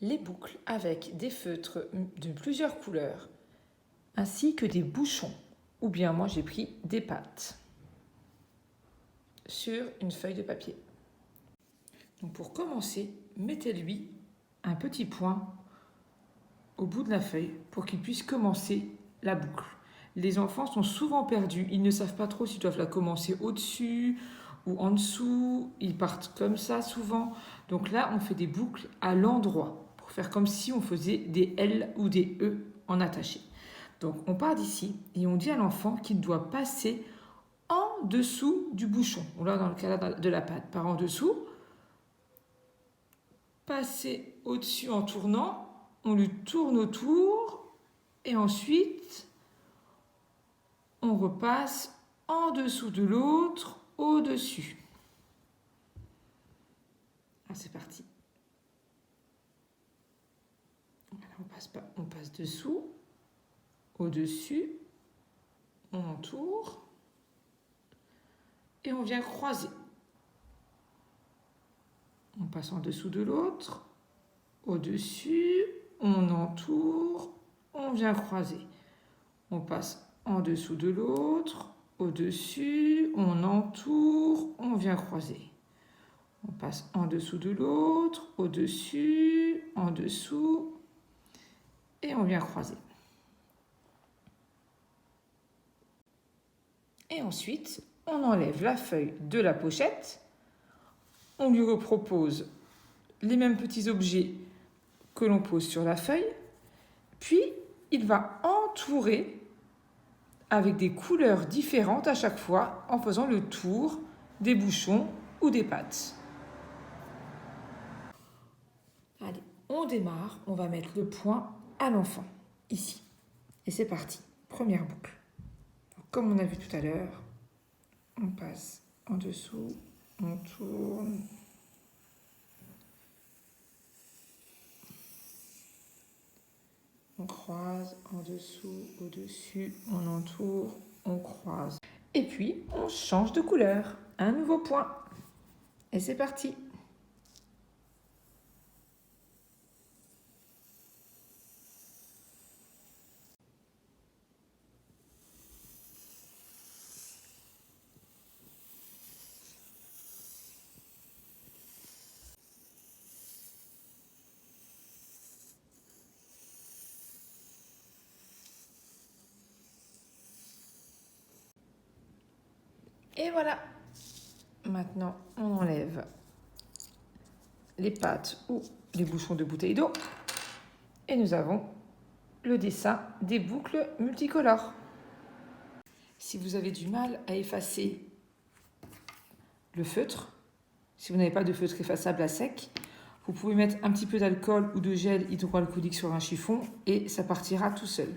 les boucles avec des feutres de plusieurs couleurs, ainsi que des bouchons, ou bien moi j'ai pris des pâtes sur une feuille de papier. Donc pour commencer, mettez-lui un petit point au bout de la feuille pour qu'il puisse commencer la boucle. Les enfants sont souvent perdus, ils ne savent pas trop s'ils doivent la commencer au-dessus ou en dessous, ils partent comme ça souvent. Donc là, on fait des boucles à l'endroit pour faire comme si on faisait des L ou des E en attaché. Donc on part d'ici et on dit à l'enfant qu'il doit passer en dessous du bouchon. Là, dans le cas de la pâte, par en dessous, passer au-dessus en tournant, on lui tourne autour et ensuite on repasse en dessous de l'autre, au-dessus. C'est parti. On passe dessous, au-dessus, on entoure et on vient croiser. On passe en dessous de l'autre, au-dessus, on entoure, on vient croiser. On passe en dessous de l'autre, au-dessus, on entoure, on vient croiser. On passe en dessous de l'autre, au-dessus, en dessous, et on vient croiser. Et ensuite, on enlève la feuille de la pochette. On lui repropose les mêmes petits objets que l'on pose sur la feuille. Puis, il va entourer avec des couleurs différentes à chaque fois en faisant le tour des bouchons ou des pâtes. Allez, on démarre. On va mettre le point à l'enfant, ici. Et c'est parti. Première boucle. Comme on a vu tout à l'heure, on passe en dessous, on tourne. On croise en dessous, au-dessus, on entoure, on croise. Et puis, on change de couleur. Un nouveau point. Et c'est parti. Et voilà. Maintenant, on enlève les pâtes ou les bouchons de bouteille d'eau. Et nous avons le dessin des boucles multicolores. Si vous avez du mal à effacer le feutre, si vous n'avez pas de feutre effaçable à sec, vous pouvez mettre un petit peu d'alcool ou de gel hydroalcoolique sur un chiffon et ça partira tout seul.